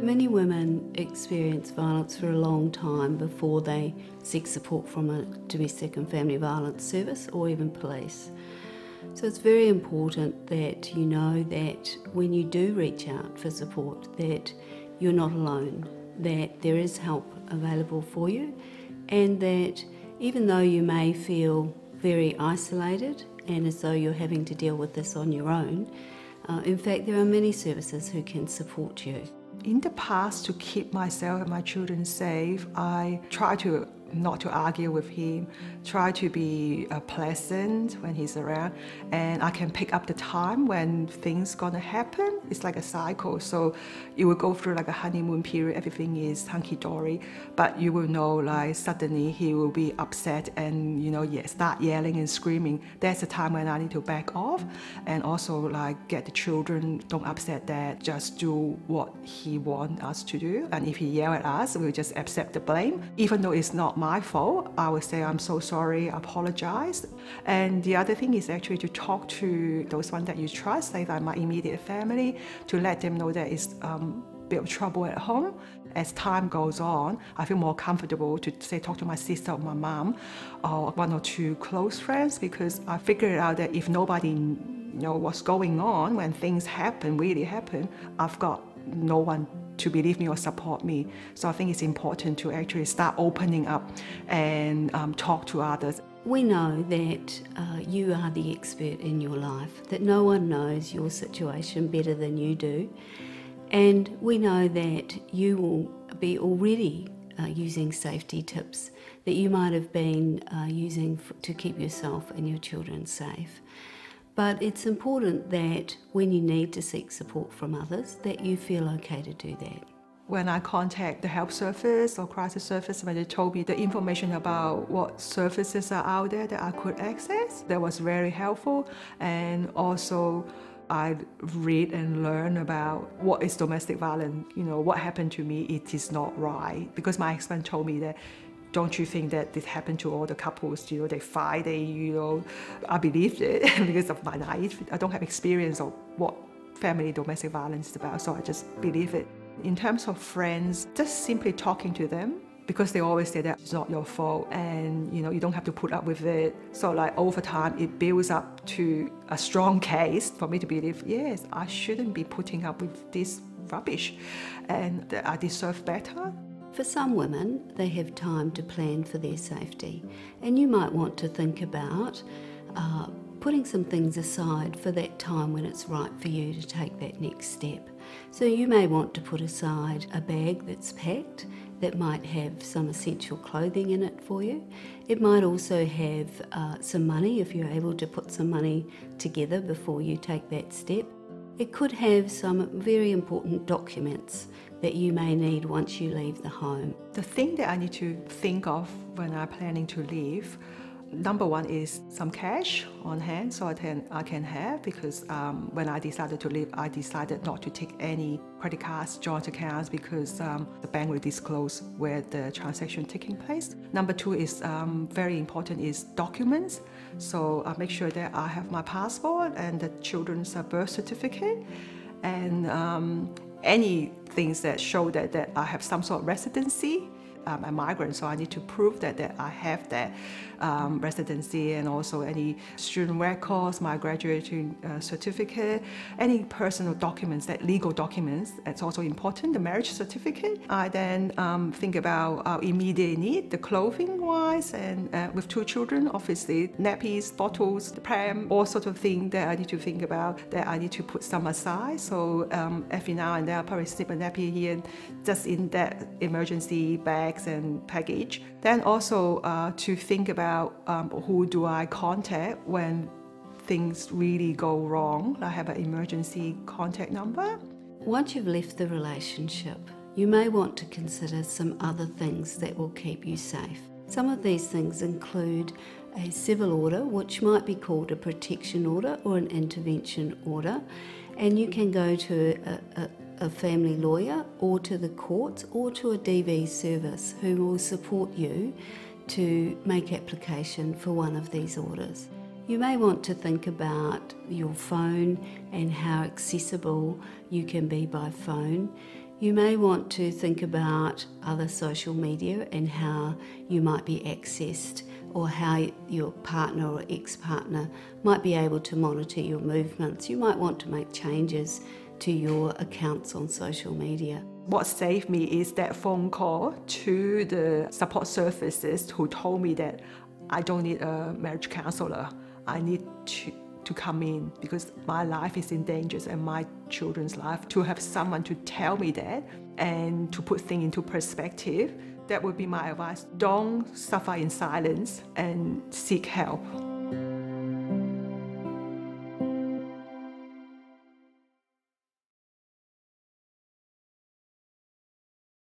Many women experience violence for a long time before they seek support from a domestic and family violence service or even police. So it's very important that you know that when you do reach out for support that you're not alone, that there is help available for you, and that even though you may feel very isolated and as though you're having to deal with this on your own, in fact there are many services who can support you. In the past, to keep myself and my children safe, I try to not to argue with him, try to be pleasant when he's around, and I can pick up the time when things gonna happen. It's like a cycle, so you will go through like a honeymoon period, everything is hunky-dory, but you will know like suddenly he will be upset and start yelling and screaming. That's the time when I need to back off, and also like get the children, don't upset dad, just do what he wants us to do, and if he yell at us, we'll just accept the blame. Even though it's not my fault, I will say I'm so sorry, I apologize. And the other thing is actually to talk to those ones that you trust, like my immediate family, to let them know that it's a bit of trouble at home. As time goes on, I feel more comfortable to say talk to my sister or my mom or one or two close friends, because I figured out that if nobody knows what's going on when things happen, really happen, I've got no one to believe me or support me. So I think it's important to actually start opening up and talk to others. We know that you are the expert in your life, that no one knows your situation better than you do. And we know that you will be already using safety tips that you might have been using to keep yourself and your children safe. But it's important that when you need to seek support from others, that you feel okay to do that. When I contact the help service or crisis service, when they told me the information about what services are out there that I could access, that was very helpful. And also I read and learn about what is domestic violence, what happened to me, it is not right. Because my husband told me that, don't you think that this happened to all the couples, they fight, I believed it because of my naive. I don't have experience of what family domestic violence is about, so I just believe it. In terms of friends, just simply talking to them, because they always say that it's not your fault and you don't have to put up with it. So like over time, it builds up to a strong case for me to believe, yes, I shouldn't be putting up with this rubbish and that I deserve better. For some women, they have time to plan for their safety, and you might want to think about putting some things aside for that time when it's right for you to take that next step. So you may want to put aside a bag that's packed that might have some essential clothing in it for you. It might also have some money if you're able to put some money together before you take that step. It could have some very important documents that you may need once you leave the home. The thing that I need to think of when I'm planning to leave, number one is some cash on hand so I can have, because when I decided to leave, I decided not to take any credit cards, joint accounts, because the bank will disclose where the transaction taking place. Number two is very important is documents. So I make sure that I have my passport and the children's birth certificate, and any things that show that I have some sort of residency. I'm a migrant, so I need to prove that I have that residency, and also any student records, my graduating certificate, any personal documents, that legal documents, that's also important, the marriage certificate. I then think about our immediate need, the clothing-wise, and with two children, obviously, nappies, bottles, the pram, all sorts of things that I need to think about, that I need to put some aside. So every now and then I'll probably slip a nappy here, just in that emergency bag and package. Then also to think about who do I contact when things really go wrong. I have an emergency contact number. Once you've left the relationship, you may want to consider some other things that will keep you safe. Some of these things include a civil order, which might be called a protection order or an intervention order, and you can go to a family lawyer or to the courts or to a DV service who will support you to make application for one of these orders. You may want to think about your phone and how accessible you can be by phone. You may want to think about other social media and how you might be accessed, or how your partner or ex-partner might be able to monitor your movements. You might want to make changes to your accounts on social media. What saved me is that phone call to the support services who told me that I don't need a marriage counselor. I need to come in because my life is in danger and my children's life. To have someone to tell me that and to put things into perspective, that would be my advice. Don't suffer in silence and seek help.